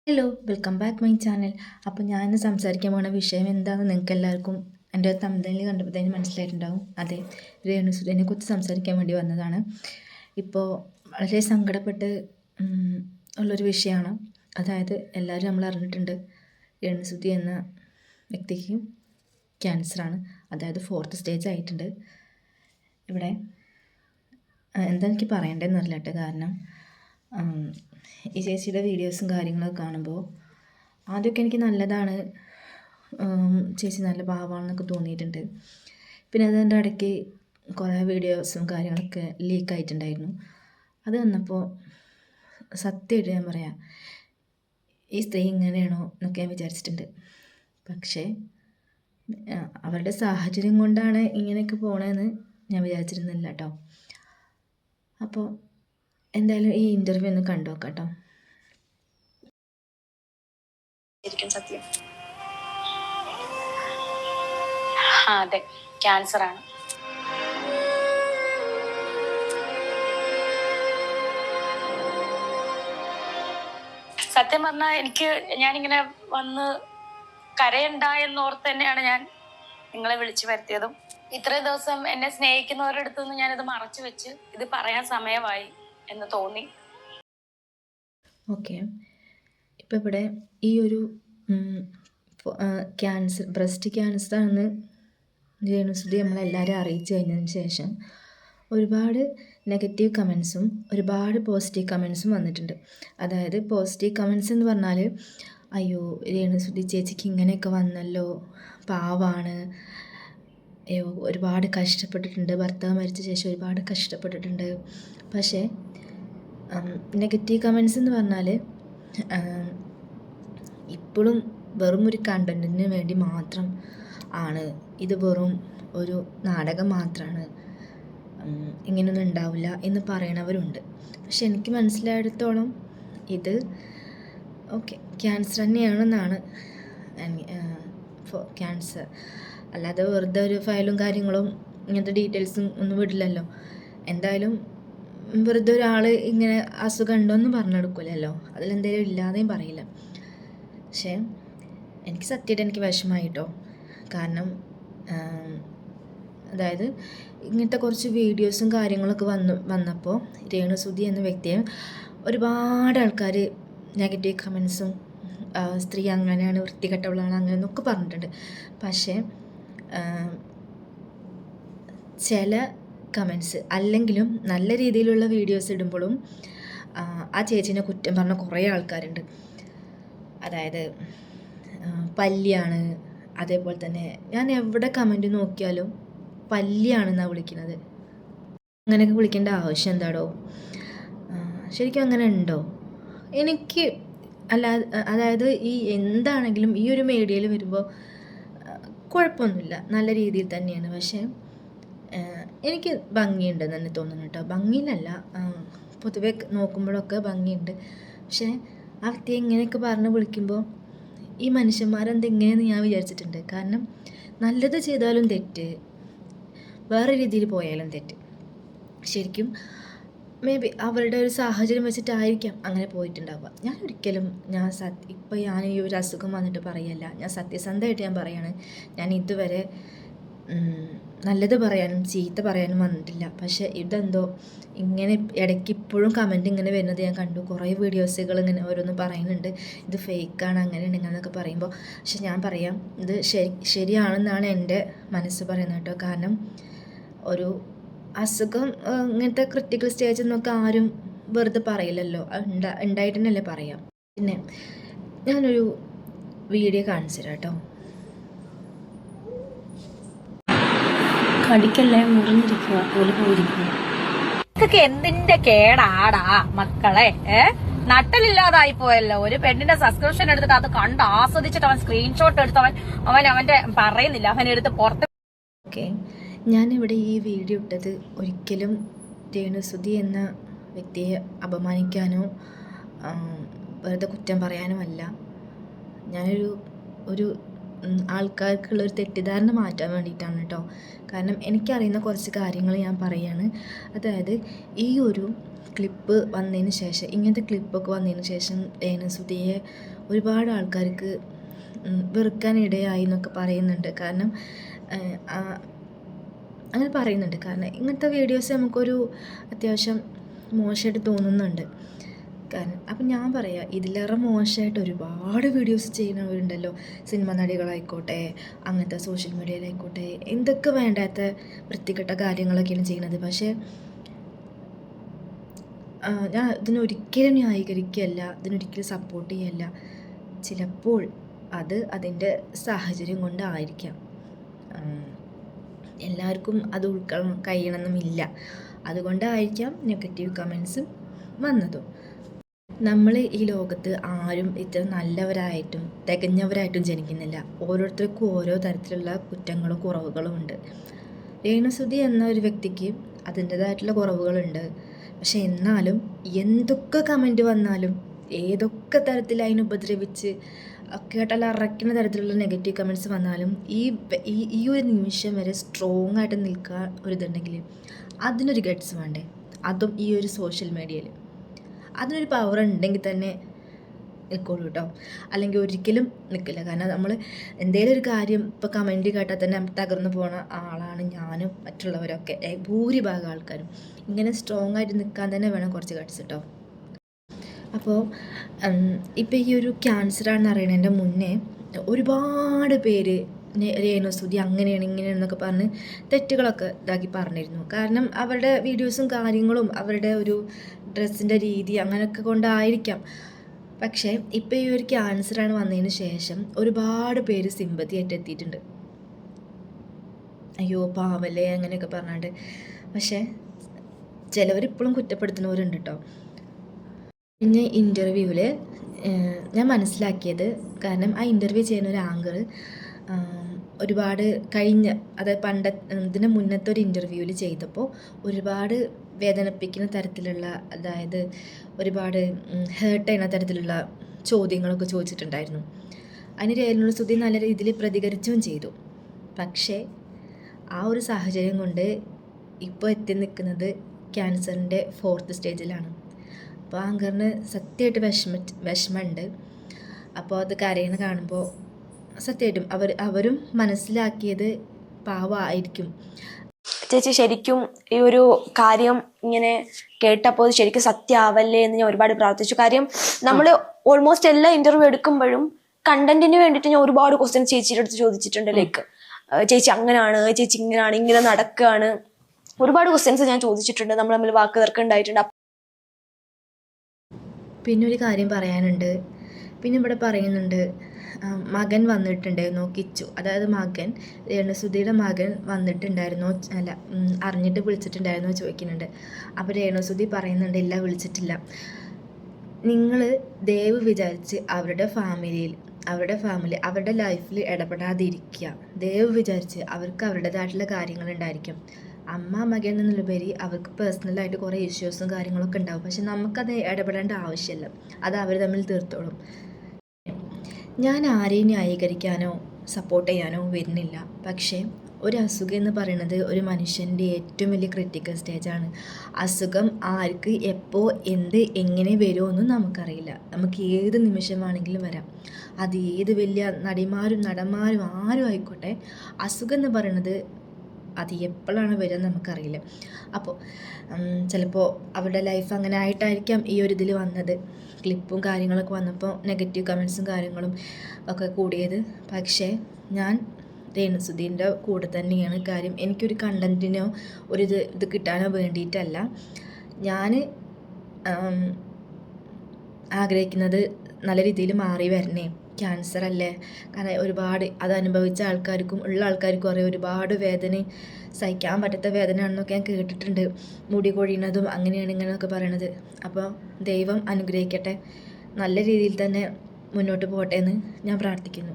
Hello welcome back my channel. അപ്പോൾ ഞാൻ ഇന്ന് സംസാരിക്കാൻ പോകുന്ന വിഷയം എന്താണെന്ന് നിങ്ങൾക്ക് എല്ലാവർക്കും എൻ്റെ തമിഴിൽ കണ്ടപ്പോൾ തന്നെ മനസ്സിലായിട്ടുണ്ടാവും. അതെ, രേണുസുതിനെ കുറിച്ച് സംസാരിക്കാൻ വേണ്ടി വന്നതാണ്. ഇപ്പോൾ വളരെ സങ്കടപ്പെട്ട് ഉള്ളൊരു വിഷയമാണ്. അതായത് എല്ലാവരും നമ്മൾ അറിഞ്ഞിട്ടുണ്ട്, രേണുസുതി എന്ന വ്യക്തിക്ക് ക്യാൻസറാണ്. അതായത് 4th സ്റ്റേജ് ആയിട്ടുണ്ട്. ഇവിടെ എന്താ എനിക്ക് പറയേണ്ടതെന്ന് അറിയില്ല കേട്ടോ. കാരണം ഈ ചേച്ചിയുടെ വീഡിയോസും കാര്യങ്ങളൊക്കെ കാണുമ്പോൾ ആദ്യമൊക്കെ എനിക്ക് നല്ലതാണ്, ചേച്ചി നല്ല പാവമാണെന്നൊക്കെ തോന്നിയിട്ടുണ്ട്. പിന്നെ അതിൻ്റെ ഇടയ്ക്ക് കുറേ വീഡിയോസും കാര്യങ്ങളൊക്കെ ലീക്കായിട്ടുണ്ടായിരുന്നു. അത് വന്നപ്പോൾ സത്യമായിട്ട് ഞാൻ പറയാം, ഈ സ്ത്രീ ഇങ്ങനെയാണോ എന്നൊക്കെ ഞാൻ വിചാരിച്ചിട്ടുണ്ട്. പക്ഷേ അവരുടെ സാഹചര്യം കൊണ്ടാണ് ഇങ്ങനെയൊക്കെ പോണതെന്ന് ഞാൻ വിചാരിച്ചിരുന്നില്ല കേട്ടോ. അപ്പോൾ എന്തായാലും ഈ ഇൻ്റർവ്യൂ ഒന്ന് കണ്ടു നോക്കാം കേട്ടോ. സത്യം അതെ, ക്യാൻസർ ആണ്. സത്യം പറഞ്ഞാൽ ഞാനിങ്ങനെ വന്ന് കരയണ്ട എന്നോർത്ത് തന്നെയാണ് ഞാൻ നിങ്ങളെ വിളിച്ചു വരുത്തിയതും. ഇത്രയും ദിവസം എന്നെ സ്നേഹിക്കുന്നവരുടെ അടുത്തുനിന്ന് ഞാനിത് മറച്ചു വെച്ച് ഇത് പറയാൻ സമയമായി എന്ന് തോന്നി. ഓക്കെ, ഇപ്പം ഇവിടെ ഈ ഒരു ക്യാൻസർ, ബ്രസ്റ്റ് ക്യാൻസർ ആണെന്ന് രേണുസുതി നമ്മളെല്ലാവരും അറിയിച്ചു കഴിഞ്ഞതിന് ശേഷം ഒരുപാട് നെഗറ്റീവ് കമൻസും ഒരുപാട് പോസിറ്റീവ് കമൻസും വന്നിട്ടുണ്ട്. അതായത് പോസിറ്റീവ് കമൻസ് എന്ന് പറഞ്ഞാൽ, അയ്യോ രേണുസുതി ചേച്ചിക്ക് ഇങ്ങനെയൊക്കെ വന്നല്ലോ, പാവാണ്, അയ്യോ ഒരുപാട് കഷ്ടപ്പെട്ടിട്ടുണ്ട്, ഭർത്താവ് മരിച്ച ശേഷം ഒരുപാട് കഷ്ടപ്പെട്ടിട്ടുണ്ട്. പക്ഷേ നെഗറ്റീവ് കമൻസ് എന്ന് പറഞ്ഞാൽ ഇപ്പോഴും വെറും ഒരു കണ്ടൻറ്റിന് വേണ്ടി മാത്രം ആണ്, ഇത് വെറും ഒരു നാടകം മാത്രമാണ്, ഇങ്ങനെയൊന്നും ഉണ്ടാവില്ല എന്ന് പറയണവരുണ്ട്. പക്ഷെ എനിക്ക് മനസ്സിലായിടത്തോളം ഇത് ഓക്കെ ക്യാൻസർ തന്നെയാണെന്നാണ്. ക്യാൻസർ അല്ലാതെ വെറുതെ ഒരു ഫയലും കാര്യങ്ങളും ഇങ്ങനത്തെ ഡീറ്റെയിൽസും ഒന്നും വിടില്ലല്ലോ. എന്തായാലും വെറുതെ ഒരാൾ ഇങ്ങനെ അസുഖം ഉണ്ടോയെന്ന് പറഞ്ഞെടുക്കില്ലല്ലോ, അതിലെന്തെങ്കിലും ഇല്ലാതെയും പറയില്ല. പക്ഷേ എനിക്ക് സത്യമായിട്ട് എനിക്ക് വിഷമമായിട്ടോ. കാരണം അതായത് ഇങ്ങനത്തെ കുറച്ച് വീഡിയോസും കാര്യങ്ങളൊക്കെ വന്നപ്പോൾ രേണുസുതി എന്ന വ്യക്തിയെ ഒരുപാട് ആൾക്കാർ നെഗറ്റീവ് കമൻസും, സ്ത്രീ അങ്ങനെയാണ്, വൃത്തികെട്ടവളാണ്, അങ്ങനെയെന്നൊക്കെ പറഞ്ഞിട്ടുണ്ട്. പക്ഷേ ചില കമൻസ് അല്ലെങ്കിലും നല്ല രീതിയിലുള്ള വീഡിയോസ് ഇടുമ്പോഴും ആ ചേച്ചീനെ കുറ്റം പറഞ്ഞ കുറേ ആൾക്കാരുണ്ട്. അതായത് പല്ലിയാണ്, അതേപോലെ തന്നെ ഞാൻ എവിടെ കമൻറ്റ് നോക്കിയാലും പല്ലിയാണെന്നാണ് വിളിക്കുന്നത്. അങ്ങനെയൊക്കെ വിളിക്കേണ്ട ആവശ്യം എന്താടോ? ശരിക്കും അങ്ങനെ ഉണ്ടോ? എനിക്ക് അതായത് ഈ എന്താണെങ്കിലും ഈ ഒരു മീഡിയയിൽ വരുമ്പോൾ കുഴപ്പമൊന്നുമില്ല, നല്ല രീതിയിൽ തന്നെയാണ്. പക്ഷേ എനിക്ക് ഭംഗിയുണ്ടെന്ന് തന്നെ തോന്നുന്നു കേട്ടോ. ഭംഗിയിലല്ല, പൊതുവെ നോക്കുമ്പോഴൊക്കെ ഭംഗിയുണ്ട്. പക്ഷേ ആ വ്യക്തിയെ ഇങ്ങനെയൊക്കെ പറഞ്ഞ് വിളിക്കുമ്പോൾ ഈ മനുഷ്യന്മാരെന്തെങ്ങനെയെന്ന് ഞാൻ വിചാരിച്ചിട്ടുണ്ട്. കാരണം നല്ലത് ചെയ്താലും തെറ്റ്, വേറെ രീതിയിൽ പോയാലും തെറ്റ്. ശരിക്കും മേ ബി അവരുടെ ഒരു സാഹചര്യം വെച്ചിട്ടായിരിക്കാം അങ്ങനെ പോയിട്ടുണ്ടാവുക. ഇപ്പോൾ ഞാൻ ഈ ഒരു അസുഖം വന്നിട്ട് പറയല്ല, ഞാൻ സത്യസന്ധമായിട്ട് ഞാൻ പറയാണ്. ഞാൻ ഇതുവരെ നല്ലത് പറയാനും ചീത്ത പറയാനും വന്നിട്ടില്ല. പക്ഷേ ഇതെന്തോ ഇങ്ങനെ ഇടയ്ക്ക് ഇപ്പോഴും കമൻറ്റ് ഇങ്ങനെ വരുന്നത് ഞാൻ കണ്ടു. കുറേ വീഡിയോസുകൾ ഇങ്ങനെ ഓരോന്ന് പറയുന്നുണ്ട്, ഇത് ഫേക്കാണ്, അങ്ങനെയാണ് ഇങ്ങനെയെന്നൊക്കെ പറയുമ്പോൾ. പക്ഷെ ഞാൻ പറയാം, ഇത് ശരിയാണെന്നാണ് എൻ്റെ മനസ്സ് പറയുന്നത് കേട്ടോ. കാരണം ഒരു അസുഖം ഇങ്ങനത്തെ ക്രിട്ടിക്കൽ സ്റ്റേജിൽ നിന്നൊക്കെ ആരും വെറുതെ പറയില്ലല്ലോ, ഉണ്ടായിട്ടുണ്ടല്ലേ പറയാം. പിന്നെ ഞാനൊരു വീഡിയോ കാണിച്ചു തരാം കേട്ടോ. കടിക്കല്ലേ, മുറിഞ്ഞിരിക്കുക, പോലെ പോയിരിക്കുക. ഇതൊക്കെ എന്തിന്റെ കേടാടാ മക്കളെ? നട്ടലില്ലാതായി പോയല്ലോ. ഒരു പെണ്ണിന്റെ സബ്സ്ക്രിപ്ഷൻ എടുത്തിട്ട് അത് കണ്ട് ആസ്വദിച്ചിട്ട് അവൻ സ്ക്രീൻഷോട്ട് എടുത്ത് അവന്റെ പറയുന്നില്ല, അവനെടുത്ത് പുറത്ത്. ഓക്കെ, ഞാനിവിടെ ഈ വീഡിയോ ഇട്ടത് ഒരിക്കലും രേണുസുതി എന്ന വ്യക്തിയെ അപമാനിക്കാനോ വെറുതെ കുറ്റം പറയാനോ അല്ല. ഞാനൊരു ആൾക്കാർക്കുള്ളൊരു തെറ്റിദ്ധാരണ മാറ്റാൻ വേണ്ടിയിട്ടാണ് കേട്ടോ. കാരണം എനിക്കറിയുന്ന കുറച്ച് കാര്യങ്ങൾ ഞാൻ പറയാണ്. അതായത് ഈ ഒരു ക്ലിപ്പ് വന്നതിന് ശേഷം, ഇങ്ങനത്തെ ക്ലിപ്പൊക്കെ വന്നതിന് ശേഷം രേണുസുധിയെ ഒരുപാട് ആൾക്കാർക്ക് വെറുക്കാനിടയായി എന്നൊക്കെ പറയുന്നുണ്ട്. കാരണം അങ്ങനെ പറയുന്നുണ്ട്. കാരണം ഇങ്ങനത്തെ വീഡിയോസ് നമുക്കൊരു അത്യാവശ്യം മോശമായിട്ട് തോന്നുന്നുണ്ട്. കാരണം അപ്പം ഞാൻ പറയാം, ഇതിലേറെ മോശമായിട്ട് ഒരുപാട് വീഡിയോസ് ചെയ്യുന്നവരുണ്ടല്ലോ. സിനിമ നടികളായിക്കോട്ടെ, അങ്ങനത്തെ സോഷ്യൽ മീഡിയയിലായിക്കോട്ടെ, എന്തൊക്കെ വേണ്ടാത്ത വൃത്തികെട്ട കാര്യങ്ങളൊക്കെയാണ് ചെയ്യുന്നത്. പക്ഷേ ഞാൻ ഇതിനൊരിക്കലും ന്യായീകരിക്കുകയല്ല, ഇതിനൊരിക്കലും സപ്പോർട്ട് ചെയ്യല്ല. ചിലപ്പോൾ അത് അതിൻ്റെ സാഹചര്യം കൊണ്ടായിരിക്കാം. എല്ലാവർക്കും അത് ഉൾക്കൊള്ളാൻ കഴിയണമെന്നില്ല. അതുകൊണ്ടായിരിക്കാം നെഗറ്റീവ് കമൻസും വന്നതും. നമ്മൾ ഈ ലോകത്ത് ആരും ഇത്ര നല്ലവരായിട്ടും തികഞ്ഞവരായിട്ടും ജനിക്കുന്നില്ല. ഓരോരുത്തർക്കും ഓരോ തരത്തിലുള്ള കുറ്റങ്ങളും കുറവുകളും ഉണ്ട്. രേണുസുധി എന്ന ഒരു വ്യക്തിക്ക് അതിൻ്റേതായിട്ടുള്ള കുറവുകളുണ്ട്. പക്ഷെ എന്നാലും എന്തൊക്കെ കമൻറ്റ് വന്നാലും, ഏതൊക്കെ തരത്തിൽ അതിനെ ഉപദ്രവിച്ച് കേട്ടാൽ അറയ്ക്കുന്ന തരത്തിലുള്ള നെഗറ്റീവ് കമൻറ്റ്സ് വന്നാലും ഈ ഒരു നിമിഷം വരെ സ്ട്രോങ് ആയിട്ട് നിൽക്കാൻ ഒരിതുണ്ടെങ്കിൽ അതിനൊരു ഗട്ട്സ് വേണ്ടേ? അതും ഈ ഒരു സോഷ്യൽ മീഡിയയിൽ അതിനൊരു പവർ ഉണ്ടെങ്കിൽ തന്നെ നിൽക്കുള്ളൂ കേട്ടോ. അല്ലെങ്കിൽ ഒരിക്കലും നിൽക്കില്ല. കാരണം നമ്മൾ എന്തെങ്കിലും ഒരു കാര്യം ഇപ്പോൾ കമൻറ്റ് കേട്ടാൽ തന്നെ തകർന്നു പോണ ആളാണ് ഞാനും മറ്റുള്ളവരൊക്കെ, ഭൂരിഭാഗം ആൾക്കാരും. ഇങ്ങനെ സ്ട്രോങ് ആയിട്ട് നിൽക്കാൻ തന്നെ വേണം കുറച്ച് ഗട്ട്സ് കേട്ടോ. അപ്പോൾ ഇപ്പോൾ ഈ ഒരു ക്യാൻസറാണെന്ന് അറിയണതിൻ്റെ മുന്നേ ഒരുപാട് പേര് രേണുസുധി അങ്ങനെയാണ് ഇങ്ങനെയാണെന്നൊക്കെ പറഞ്ഞ് തെറ്റുകളൊക്കെ ഇതാക്കി പറഞ്ഞിരുന്നു. കാരണം അവരുടെ വീഡിയോസും കാര്യങ്ങളും അവരുടെ ഒരു ഡ്രസ്സിൻ്റെ രീതി അങ്ങനെയൊക്കെ കൊണ്ടായിരിക്കാം. പക്ഷേ ഇപ്പോൾ ഈ ഒരു ക്യാൻസറാണ് വന്നതിന് ശേഷം ഒരുപാട് പേര് സിമ്പതി ആയിട്ട് എത്തിയിട്ടുണ്ട്. അയ്യോ പാവല്ലേ അങ്ങനെയൊക്കെ പറഞ്ഞാണ്ട്. പക്ഷേ ചിലവരിപ്പോഴും കുറ്റപ്പെടുത്തുന്നവരുണ്ട് കേട്ടോ. പിന്നെ ഇൻ്റർവ്യൂവിൽ ഞാൻ മനസ്സിലാക്കിയത്, കാരണം ആ ഇൻ്റർവ്യൂ ചെയ്യുന്ന ഒരു ആങ്കർ ഒരുപാട് അതായത് ഇതിന് മുന്നത്തെ ഒരു ഇൻ്റർവ്യൂവിൽ ചെയ്തപ്പോൾ ഒരുപാട് വേദനിപ്പിക്കുന്ന തരത്തിലുള്ള, അതായത് ഒരുപാട് ഹേർട്ട് ചെയ്യുന്ന തരത്തിലുള്ള ചോദ്യങ്ങളൊക്കെ ചോദിച്ചിട്ടുണ്ടായിരുന്നു. അതിന് രേണുസുധി നല്ല രീതിയിൽ പ്രതികരിച്ചും ചെയ്തു. പക്ഷേ ആ ഒരു സാഹചര്യം കൊണ്ട് ഇപ്പോൾ എത്തി നിൽക്കുന്നത് ക്യാൻസറിൻ്റെ 4th സ്റ്റേജിലാണ്. അപ്പോൾ ആങ്കറിന് സത്യമായിട്ട് വിഷമമുണ്ട്. അപ്പോൾ അത് കരയുന്ന കാണുമ്പോൾ സത്യമായിട്ടും അവരും മനസ്സിലാക്കിയത് പാവമായിരിക്കും. ചേച്ചി ശരിക്കും ഈ ഒരു കാര്യം ഇങ്ങനെ കേട്ടപ്പോൾ ശരിക്കും സത്യമാവല്ലേ എന്ന് ഞാൻ ഒരുപാട് പ്രാർത്ഥിച്ചു. കാര്യം നമ്മൾ ഓൾമോസ്റ്റ് എല്ലാ ഇന്റർവ്യൂ എടുക്കുമ്പോഴും കണ്ടന്റിന് വേണ്ടിയിട്ട് ഞാൻ ഒരുപാട് ക്വസ്റ്റ്യൻ ചേച്ചിയുടെ അടുത്ത് ചോദിച്ചിട്ടുണ്ട്. ലൈക്ക് ചേച്ചി അങ്ങനെയാണ്, ചേച്ചി ഇങ്ങനെയാണ്, ഇങ്ങനെ നടക്കുകയാണ്, ഒരുപാട് ക്വസ്റ്റ്യൻസ് ഞാൻ ചോദിച്ചിട്ടുണ്ട്. നമ്മൾ തമ്മിൽ വാക്ക് തർക്കമുണ്ടായിട്ടുണ്ട്. പിന്നെ ഒരു കാര്യം പറയാനുണ്ട്. പിന്നെ ഇവിടെ പറയുന്നുണ്ട്, മകൻ വന്നിട്ടുണ്ടായിരുന്നോ കിച്ചു, അതായത് മകൻ രേണുസുധിയുടെ മകൻ വന്നിട്ടുണ്ടായിരുന്നോ, അല്ല അറിഞ്ഞിട്ട് വിളിച്ചിട്ടുണ്ടായിരുന്നോ ചോദിക്കുന്നുണ്ട്. അപ്പോൾ രേണുസുധി പറയുന്നുണ്ട്, ഇല്ല വിളിച്ചിട്ടില്ല. നിങ്ങൾ ദയവ് വിചാരിച്ച് അവരുടെ അവരുടെ ലൈഫിൽ ഇടപെടാതിരിക്കുക. ദയവ് വിചാരിച്ച് അവർക്ക് അവരുടേതായിട്ടുള്ള കാര്യങ്ങളുണ്ടായിരിക്കും. അമ്മ മകൻ എന്നുള്ളപരി അവർക്ക് പേഴ്സണലായിട്ട് കുറേ ഇഷ്യൂസും കാര്യങ്ങളൊക്കെ ഉണ്ടാവും. പക്ഷെ നമുക്കത് ഇടപെടേണ്ട ആവശ്യമില്ല. അത് അവർ തമ്മിൽ തീർത്തോളും. ഞാൻ ആരെയും ന്യായീകരിക്കാനോ സപ്പോർട്ട് ചെയ്യാനോ വരുന്നില്ല. പക്ഷേ ഒരു അസുഖം എന്ന് പറയുന്നത് ഒരു മനുഷ്യൻ്റെ ഏറ്റവും വലിയ ക്രിട്ടിക്കൽ സ്റ്റേജാണ്. അസുഖം ആർക്ക് എപ്പോൾ എങ്ങനെ വരുമെന്നും നമുക്കറിയില്ല. നമുക്ക് ഏത് നിമിഷമാണെങ്കിലും വരാം. അത് ഏത് വലിയ നടന്മാരും ആരും ആയിക്കോട്ടെ, അസുഖം എന്ന് പറയുന്നത് അത് എപ്പോഴാണ് വരിക നമുക്കറിയില്ല. അപ്പോൾ ചിലപ്പോൾ അവരുടെ ലൈഫ് അങ്ങനെ ആയിട്ടായിരിക്കാം ഈ ഒരു ഇതിൽ വന്നത്. ക്ലിപ്പും കാര്യങ്ങളൊക്കെ വന്നപ്പോൾ നെഗറ്റീവ് കമൻസും കാര്യങ്ങളും ഒക്കെ കൂടിയത്. പക്ഷേ ഞാൻ രേണുസുധീൻ്റെ കൂടെ തന്നെയാണ്. കാര്യം എനിക്കൊരു കണ്ടൻറ്റിനോ ഒരു ഇത് കിട്ടാനോ വേണ്ടിയിട്ടല്ല. ഞാൻ ആഗ്രഹിക്കുന്നത് നല്ല രീതിയിൽ മാറി വരണേ. ക്യാൻസർ അല്ലേ, കാരണം ഒരുപാട് അത് അനുഭവിച്ച ആൾക്കാർക്കും അറിയാം ഒരുപാട് വേദന, സഹിക്കാൻ പറ്റാത്ത വേദനയാണെന്നൊക്കെ ഞാൻ കേട്ടിട്ടുണ്ട്. മുടി കൊഴിയുന്നതും അങ്ങനെയാണ് ഇങ്ങനെയൊക്കെ പറയണത്. അപ്പോൾ ദൈവം അനുഗ്രഹിക്കട്ടെ, നല്ല രീതിയിൽ തന്നെ മുന്നോട്ട് പോകട്ടെ എന്ന് ഞാൻ പ്രാർത്ഥിക്കുന്നു.